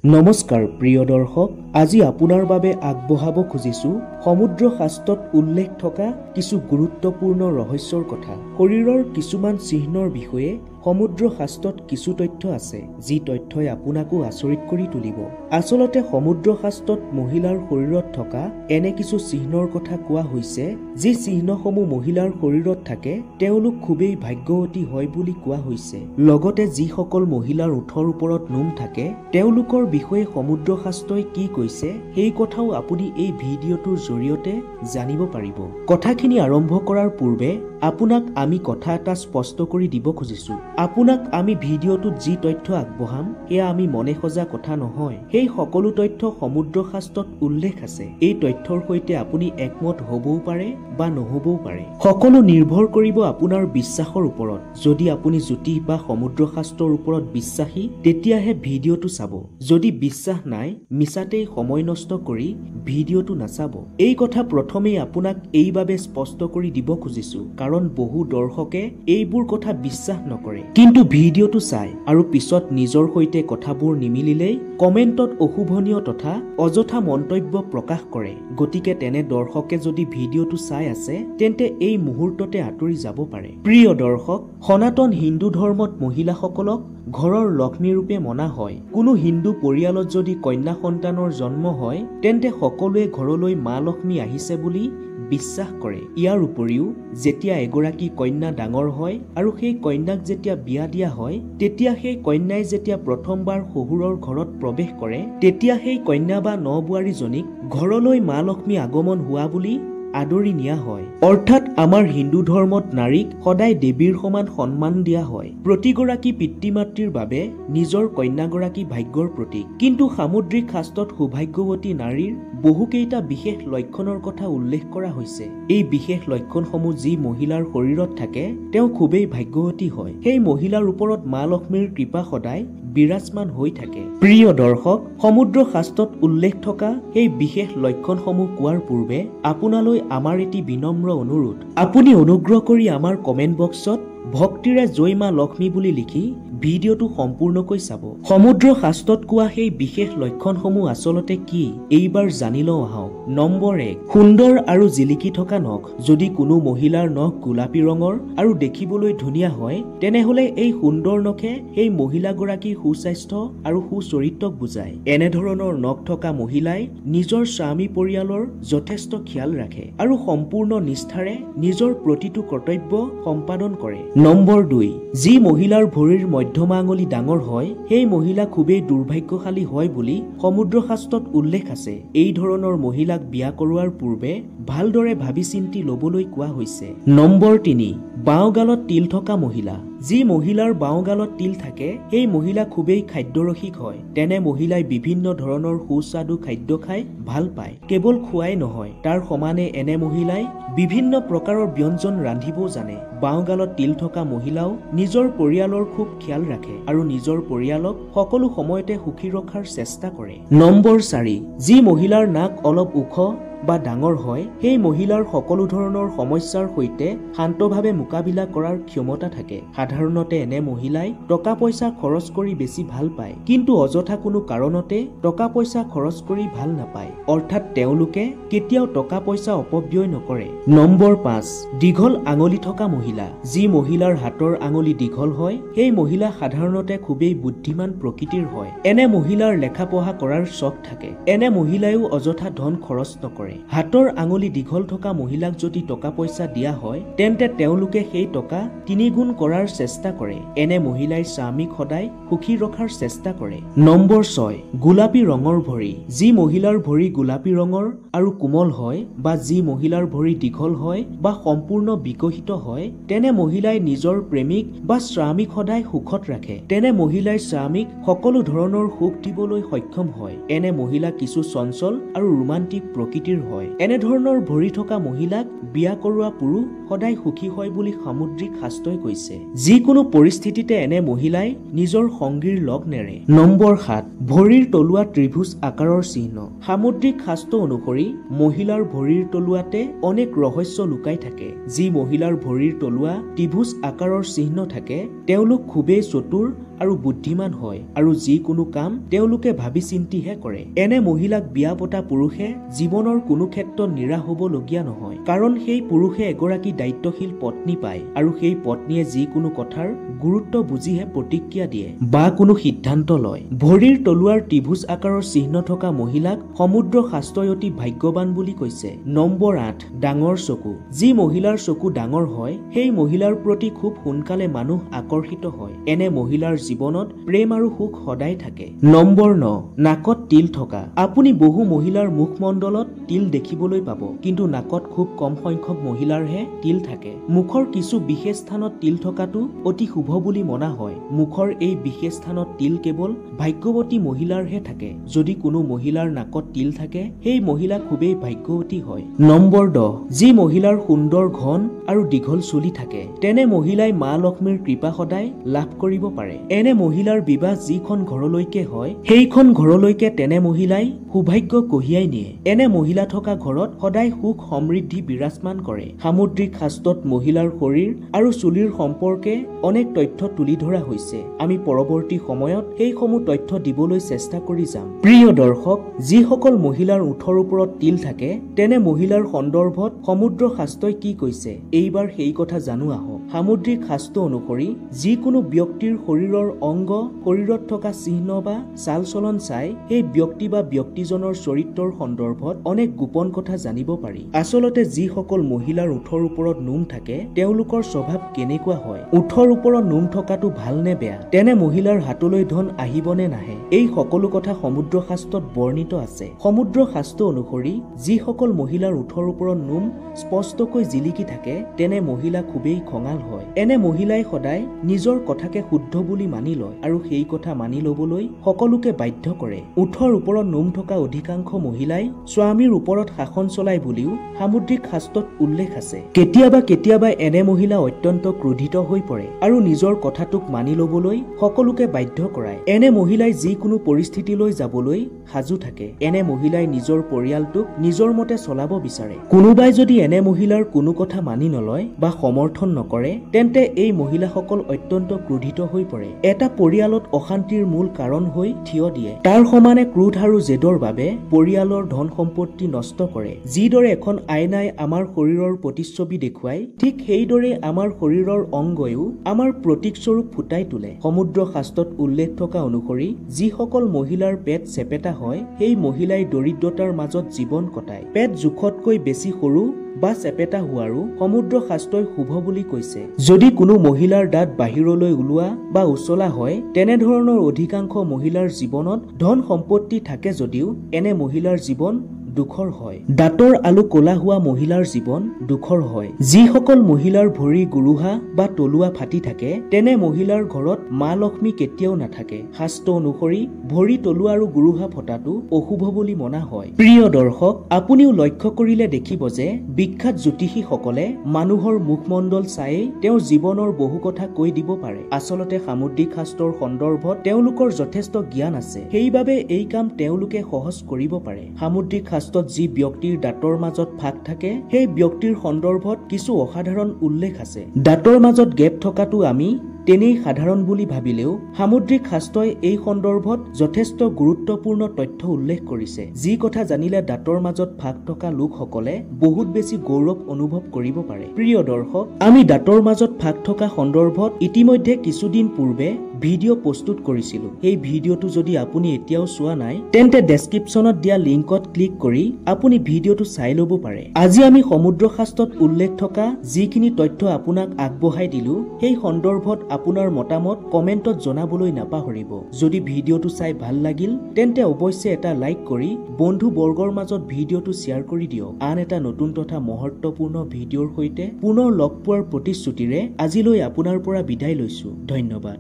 নমস্কাৰ প্ৰিয় দৰ্শক, আজি আপোনাৰ বাবে আগবঢ়াব খুজিছো সমুদ্ৰ শাস্ত্ৰত উল্লেখ থকা কিছু গুৰুত্বপূৰ্ণ ৰহস্যৰ কথা। শৰীৰৰ কিছুমান চিহ্নৰ বিষয়ে সমুদ্ৰ শাস্ত্ৰত কিছু তথ্য আছে, যি তথ্যই আপোনাকো আচৰিত কৰি তুলিব। আচলতে সমুদ্ৰ শাস্ত্ৰত মহিলাৰ শৰীৰত থকা এনে কিছু চিহ্নৰ কথা কোৱা হৈছে, যি চিহ্নসমূহ মহিলাৰ শৰীৰত থাকে তেওঁলোক খুবেই ভাগ্যৱতী হয় বুলি কোৱা হৈছে। লগতে যিসকল মহিলাৰ ওঠৰ ওপৰত নোম থাকে তেওঁলোকৰ বিষয়ে সমুদ্ৰ শাস্ত্ৰই কি কৈছে সেই কথাও আপুনি এই ভিডিঅ'টোৰ জৰিয়তে জানিব পাৰিব। কথাখিনি আৰম্ভ কৰাৰ পূৰ্বে আপোনাক আমি কথা এটা স্পষ্ট কৰি দিব খুজিছো। আপোনাক আমি ভিডিঅ'টোত যি তথ্য আগবঢ়াম সেয়া আমি মনে সজা কথা নহয়। সেই সকলো তথ্য সমুদ্ৰ শাস্ত্ৰত উল্লেখ আছে। এই তথ্যৰ সৈতে আপুনি একমত হ'বও পাৰে বা নহ'বও পাৰে। সকলো নিৰ্ভৰ কৰিব আপোনাৰ বিশ্বাসৰ ওপৰত। যদি আপুনি জ্যোতিষ বা সমুদ্ৰ শাস্ত্ৰৰ ওপৰত বিশ্বাসী তেতিয়াহে ভিডিঅ'টো চাব। যদি বিশ্বাস নাই, মিছাতেই সময় নষ্ট কৰি ভিডিঅ'টো নাচাব। এই কথা প্ৰথমেই আপোনাক এইবাবে স্পষ্ট কৰি দিব খুজিছো, কাৰণ বহু দৰ্শকে এইবোৰ কথা বিশ্বাস নকৰে, কিন্তু ভিডিঅ'টো চাই আৰু পিছত নিজৰ সৈতে কথাবোৰ নিমিলিলেই কমেণ্টত অশুভনীয় তথা অযথা মন্তব্য প্ৰকাশ কৰে। গতিকে তেনে দৰ্শকে যদি ভিডিঅ'টো চাই আছে তেন্তে এই মুহূৰ্ততে আঁতৰি যাব পাৰে। প্ৰিয় দৰ্শক, সনাতন হিন্দু ধৰ্মত মহিলাসকলক ঘৰৰ লক্ষ্মী ৰূপে মনা হয়। কোনো হিন্দু পৰিয়ালত যদি কন্যা সন্তানৰ জন্ম হয় তেন্তে সকলোৱে ঘৰলৈ মা লক্ষ্মী আহিছে বুলি বিশ্বাস কৰে। ইয়াৰ উপৰিও যেতিয়া এগৰাকী কন্যা ডাঙৰ হয় আৰু সেই কন্যাক যেতিয়া বিয়া দিয়া হয়, তেতিয়া সেই কন্যাই যেতিয়া প্ৰথমবাৰ শহুৰৰ ঘৰত প্ৰৱেশ কৰে তেতিয়া সেই কন্যা বা নবোৱাৰীজনীক ঘৰলৈ মা লক্ষ্মী আগমন হোৱা বুলি আদৰি নিয়া হয়। অৰ্থাৎ আমাৰ হিন্দু ধৰ্মত নাৰীক সদায় দেৱীৰ সমান সন্মান দিয়া হয়। প্ৰতিগৰাকী পিতৃ মাতৃৰ বাবে নিজৰ কন্যাগৰাকী ভাগ্যৰ প্ৰতীক। কিন্তু সামুদ্ৰিক শাস্ত্ৰত সৌভাগ্যৱতী নাৰীৰ বহুকেইটা বিশেষ লক্ষণৰ কথা উল্লেখ কৰা হৈছে। এই বিশেষ লক্ষণসমূহ যি মহিলাৰ শৰীৰত থাকে তেওঁ খুবেই ভাগ্যৱতী হয়। সেই মহিলাৰ ওপৰত মা লক্ষ্মীৰ কৃপা সদায় বিৰাজমান হৈ থাকে। প্ৰিয় দৰ্শক, সমুদ্ৰ শাস্ত্ৰত উল্লেখ থকা সেই বিশেষ লক্ষণসমূহ কোৱাৰ পূৰ্বে আপোনালৈ আমাৰ এটি বিনম্ৰ অনুৰোধ। আপুনি অনুগ্ৰহ কৰি আমাৰ কমেণ্ট বক্সত ভক্তিৰে জয় মা লক্ষ্মী বুলি লিখি ভিডিঅ'টো সম্পূৰ্ণকৈ চাব। সমুদ্ৰ শাস্ত্ৰত কোৱা সেই বিশেষ লক্ষণসমূহ আচলতে কি এইবাৰ জানি লওঁ আহক। নম্বৰ 1, সুন্দৰ আৰু জিলিকি থকা নখ। যদি কোনো মহিলাৰ নখ গোলাপী ৰঙৰ আৰু দেখিবলৈ ধুনীয়া হয় তেনেহলে এই সুন্দৰ নখে সেই মহিলাগৰাকীৰ সুস্বাস্থ্য আৰু সুচৰিত্ৰক বুজায়। এনেধৰণৰ নখ থকা মহিলাই নিজৰ স্বামী পৰিয়ালৰ যথেষ্ট খিয়াল ৰাখে আৰু সম্পূৰ্ণ নিষ্ঠাৰে নিজৰ প্ৰতিটো কৰ্তব্য সম্পাদন কৰে। নম্বৰ 2, যি মহিলাৰ ভৰিৰ মধ্যমা আঙুলি ডাঙৰ হয় সেই মহিলা খুবেই দুৰ্ভাগ্যশালী হয় বুলি সমুদ্ৰ শাস্ত্ৰত উল্লেখ আছে। এই ধৰণৰ মহিলাক বিয়া কৰোৱাৰ পূৰ্বে ভালদৰে ভাবি চিন্তি ল'বলৈ কোৱা হৈছে। নম্বৰ 3, বাওঁগালত তিল থকা মহিলা। যি মহিলাৰ বাওঁগালত তিল থাকে সেই মহিলা খুবেই খাদ্যৰসিক হয়। তেনে মহিলাই বিভিন্ন ধৰণৰ সুস্বাদু খাদ্য খাই ভাল পায়। কেৱল খোৱাই নহয়, তাৰ সমানে এনে মহিলাই বিভিন্ন প্ৰকাৰৰ ব্যঞ্জন ৰান্ধিবও জানে। বাওঁগালত তিল থকা মহিলাও নিজৰ পৰিয়ালৰ খুব খিয়াল ৰাখে আৰু নিজৰ পৰিয়ালক সকলো সময়তে সুখী ৰখাৰ চেষ্টা কৰে। নম্বৰ 4, যি মহিলাৰ নাক অলপ ওখ বা ডাঙৰ হয় সেই মহিলাৰ সকলো ধৰণৰ সমস্যাৰ সৈতে শান্তভাৱে মোকাবিলা কৰাৰ ক্ষমতা থাকে। সাধাৰণতে এনে মহিলাই টকা পইচা খৰচ কৰি বেছি ভাল পায়, কিন্তু অযথা কোনো কাৰণতে টকা পইচা খৰচ কৰি ভাল নাপায়। অৰ্থাৎ তেওঁলোকে কেতিয়াও টকা পইচা অপব্যয় নকৰে। নম্বৰ 5, দীঘল আঙুলি থকা মহিলা। যি মহিলাৰ হাতৰ আঙুলি দীঘল হয় সেই মহিলা সাধাৰণতে খুবেই বুদ্ধিমান প্ৰকৃতিৰ হয়। এনে মহিলাৰ লেখা পঢ়া কৰাৰ চখ থাকে। এনে মহিলাইও অযথা ধন খৰচ নকৰে। হাতৰ আঙুলি দীঘল থকা মহিলাক যদি টকা পইচা দিয়া হয় তেন্তে তেওঁলোকে সেই টকা 3 গুণ কৰাৰ চেষ্টা কৰে। এনে মহিলাই স্বামীক সদায় সুখী ৰখাৰ চেষ্টা কৰে। নম্বৰ 6, গোলাপী ৰঙৰ ভৰি। যি মহিলাৰ ভৰি গোলাপী ৰঙৰ আৰু কোমল হয় বা যি মহিলাৰ ভৰি দীঘল হয় বা সম্পূৰ্ণ বিকশিত হয় তেনে মহিলাই নিজৰ প্ৰেমিক বা স্বামীক সদায় সুখত ৰাখে। তেনে মহিলাই স্বামীক সকলো ধৰণৰ সুখ দিবলৈ সক্ষম হয়। এনে মহিলা কিছু চঞ্চল আৰু ৰোমান্টিক প্ৰকৃতিৰ হয়। এনেধৰণৰ ভৰি থকা মহিলাক বিয়া কৰোৱা পুৰুষ সদায় সুখী হয় বুলি সামুদ্ৰিক শাস্ত্ৰই কৈছে। যিকোনো পৰিস্থিতিতে এনে মহিলাই নিজৰ সংগীৰ লগ নেৰে। নম্বৰ 7, ভৰিৰ তলুৱা ত্ৰিভুজ আকাৰৰ চিহ্ন। সামুদ্ৰিক শাস্ত্ৰ অনুসৰি মহিলাৰ ভৰিৰ তলুৱাতে অনেক ৰহস্য লুকাই থাকে। যি মহিলাৰ ভৰিৰ তলুৱা ত্ৰিভুজ আকাৰৰ চিহ্ন থাকে তেওঁলোক খুবেই চতুৰ আৰু বুদ্ধিমান হয় আৰু যিকোনো কাম তেওঁলোকে ভাবি চিন্তিহে কৰে। এনে মহিলাক বিয়া পতা পুৰুষে জীৱনৰ কোনো ক্ষেত্ৰত নিৰাশ হ'বলগীয়া নহয়, কাৰণ সেই পুৰুষে এগৰাকী দায়িত্বশীল পত্নী পায় আৰু সেই পত্নীয়ে যিকোনো কথাৰ গুৰুত্ব বুজিহে প্ৰতিক্ৰিয়া দিয়ে বা কোনো সিদ্ধান্ত লয়। ভৰিৰ তলুৱাৰ ত্ৰিভুজ আকাৰৰ চিহ্ন থকা মহিলাক সমুদ্ৰ শাস্ত্ৰই অতি ভাগ্যৱান বুলি কৈছে। নম্বৰ 8, ডাঙৰ চকু। যি মহিলাৰ চকু ডাঙৰ হয় সেই মহিলাৰ প্ৰতি খুব সোনকালে মানুহ আকৰ্ষিত হয়। এনে মহিলাৰ জীৱনত প্ৰেম আৰু সুখ সদায় থাকে। নম্বৰ 9, নাকত তিল থকা। আপুনি বহু মহিলাৰ মুখমণ্ডলত তিল দেখিবলৈ পাব, কিন্তু নাকত খুব কম সংখ্যক মহিলাৰহে তিল থাকে। মুখৰ কিছু বিশেষ স্থানত তিল থকাটো অতি শুভ বুলি মনা হয়। মুখৰ এই বিশেষ স্থানত তিল কেৱল ভাগ্যৱতী মহিলাৰহে থাকে। যদি কোনো মহিলাৰ নাকত তিল থাকে সেই মহিলা খুবেই ভাগ্যৱতী হয়। নম্বৰ 10, যি মহিলাৰ সুন্দৰ ঘন আৰু দীঘল চুলি থাকে তেনে মহিলাই মা লক্ষ্মীৰ কৃপা সদায় লাভ কৰিব পাৰে। এনে মহিলাৰ বিবাহ যিখন ঘৰলৈকে হয় সেইখন ঘৰলৈকে তেনে মহিলাই সৌভাগ্য কঢ়িয়াই নিয়ে। এনে মহিলা থকা ঘৰত সদায় সুখ সমৃদ্ধি বিৰাজমান কৰে। সামুদ্ৰিক শাস্ত্ৰত মহিলাৰ শৰীৰ আৰু চুলিৰ সম্পৰ্কে অনেক তথ্য তুলি ধৰা হৈছে। আমি পৰৱৰ্তী সময়ত সেইসমূহ তথ্য দিবলৈ চেষ্টা কৰি যাম। প্ৰিয় দৰ্শক, যিসকল মহিলাৰ ওঠৰ ওপৰত তিল থাকে তেনে মহিলাৰ সন্দৰ্ভত সমুদ্ৰ শাস্ত্ৰই কি কৈছে এইবাৰ সেই কথা জানো আহক। সামুদ্ৰিক শাস্ত্ৰ অনুসৰি যিকোনো ব্যক্তিৰ শৰীৰৰ অংগ, শৰীৰত থকা চিহ্ন বা চাল চলন চাই সেই ব্যক্তি বা ব্যক্তিজনৰ চৰিত্ৰৰ সন্দৰ্ভত অনেক গোপন কথা জানিব পাৰি। আচলতে যিসকল মহিলাৰ ওঠৰ ওপৰত নোম থাকে তেওঁলোকৰ স্বভাৱ কেনেকুৱা হয়, ওঠৰ ওপৰত নোম থকাটো ভাল নে বেয়া, তেনে মহিলাৰ হাতলৈ ধন আহিব নে নাহে, এই সকলো কথা সমুদ্ৰ শাস্ত্ৰত বৰ্ণিত আছে। সমুদ্ৰ শাস্ত্ৰ অনুসৰি যিসকল মহিলাৰ ওঠৰ ওপৰত নোম স্পষ্টকৈ জিলিকি থাকে তেনে মহিলা খুবেই খঙাল হয়। এনে মহিলাই সদায় নিজৰ কথাকে শুদ্ধ বুলি মানি লয় আৰু সেই কথা মানি লবলৈ সকলোকে বাধ্য কৰে। ওঠৰ ওপৰত নোম থকা অধিকাংশ মহিলাই স্বামীৰ ওপৰত শাসন চলাই বুলিও সামুদ্ৰিক শাস্ত্ৰত উল্লেখ আছে। কেতিয়াবা কেতিয়াবা এনে মহিলা অত্যন্ত ক্ৰোধিত হৈ পৰে আৰু নিজৰ কথাটোক মানি লবলৈ সকলোকে বাধ্য কৰায়। এনে মহিলাই যিকোনো পৰিস্থিতিলৈ যাবলৈ সাজু থাকে। এনে মহিলাই নিজৰ পৰিয়ালটোক নিজৰ মতে চলাব বিচাৰে। কোনোবাই যদি এনে মহিলাৰ কোনো কথা মানি নলয় বা সমৰ্থন নকৰে তেন্তে এই মহিলাসকল অত্যন্ত ক্ৰোধিত হৈ পৰে। এটা পৰিয়ালত অশান্তিৰ মূল কাৰণ হৈ থিয় দিয়ে। তাৰ সমানে ক্ৰোধ আৰু জেদৰ বাবে পৰিয়ালৰ ধন সম্পত্তি নষ্ট কৰে। যিদৰে এখন আইনাই আমাৰ শৰীৰৰ প্ৰতিচ্ছবি দেখুৱাই ঠিক সেইদৰে আমাৰ শৰীৰৰ অংগয়ো আমাৰ প্ৰতীকস্বৰূপ ফুটাই তোলে। সমুদ্ৰ শাস্ত্ৰত উল্লেখ থকা অনুসৰি যিসকল মহিলাৰ পেট চেপেটা হয় সেই মহিলাই দৰিদ্ৰতাৰ মাজত জীৱন কটায়। পেট জোখতকৈ বেছি সৰু বা চেপেটা হোৱাৰো সমুদ্ৰ শাস্ত্ৰই শুভ বুলি কৈছে। যদি কোনো মহিলাৰ দাঁত বাহিৰলৈ ওলোৱা বা উচলা হয় তেনেধৰণৰ অধিকাংশ মহিলাৰ জীৱনত ধন সম্পত্তি থাকে যদিও এনে মহিলাৰ জীৱন দুখৰ হয়। দাঁতৰ আলু কলা হোৱা মহিলাৰ জীৱন দুখৰ হয়। যিসকল মহিলাৰ ভৰি গুৰুহা বা তলুৱা ফাটি থাকে তেনে মহিলাৰ ঘৰত মা লক্ষ্মী কেতিয়াও নাথাকে। শাস্ত্ৰ অনুসৰি ভৰি তলুৱা আৰু গুৰুহা ফটাটো অশুভ বুলি মনা হয়। প্ৰিয় দৰ্শক, আপুনিও লক্ষ্য কৰিলে দেখিব যে বিখ্যাত জ্যোতিষীসকলে মানুহৰ মুখমণ্ডল চায়েই তেওঁৰ জীৱনৰ বহু কথা কৈ দিব পাৰে। আচলতে সামুদ্ৰিক শাস্ত্ৰৰ সন্দৰ্ভত তেওঁলোকৰ যথেষ্ট জ্ঞান আছে, সেইবাবে এই কাম তেওঁলোকে সহজ কৰিব পাৰে। সামুদ্ৰিক শাস্ত্ৰত যি ব্যক্তিৰ দাঁতৰ মাজত ফাঁক থাকে সেই ব্যক্তিৰ সন্দৰ্ভত কিছু অসাধাৰণ উল্লেখ আছে। দাঁতৰ মাজত গেপ থকাটো আমি তেনেই সাধাৰণ বুলি ভাবিলেও সামুদ্ৰিক শাস্ত্ৰই এই সন্দৰ্ভত যথেষ্ট গুৰুত্বপূৰ্ণ তথ্য উল্লেখ কৰিছে। যি কথা জানিলে দাঁতৰ মাজত ফাঁক থকা লোকসকলে বহুত বেছি গৌৰৱ অনুভৱ কৰিব পাৰে। প্ৰিয় দৰ্শক, আমি দাঁতৰ মাজত ফাঁক থকা সন্দৰ্ভত ইতিমধ্যে কিছুদিন পূৰ্বে ভিডিঅ' প্ৰস্তুত কৰিছিলো। সেই ভিডিঅ'টো যদি আপুনি এতিয়াও চোৱা নাই তেন্তে ডেছক্ৰিপশ্যনত দিয়া লিংকত ক্লিক কৰি আপুনি ভিডিঅ'টো চাই ল'ব পাৰে। আজি আমি সমুদ্ৰ শাস্ত্ৰত উল্লেখ থকা যিখিনি তথ্য আপোনাক আগবঢ়াই দিলো সেই সন্দৰ্ভত আপোনাৰ মতামত কমেন্টত জনাবলৈ নাপাহৰিব। যদি ভিডিঅ'টো চাই ভাল লাগিল তেন্তে অৱশ্যে এটা লাইক কৰি বন্ধু বৰ্গৰ মাজত ভিডিঅ'টো শ্বেয়াৰ কৰি দিয়ক। আন এটা নতুন তথা মহত্বপূৰ্ণ ভিডিঅ'ৰ সৈতে পুনৰ লগ পোৱাৰ প্ৰতিশ্ৰুতিৰে আজিলৈ আপোনাৰ পৰা বিদায় লৈছো। ধন্যবাদ।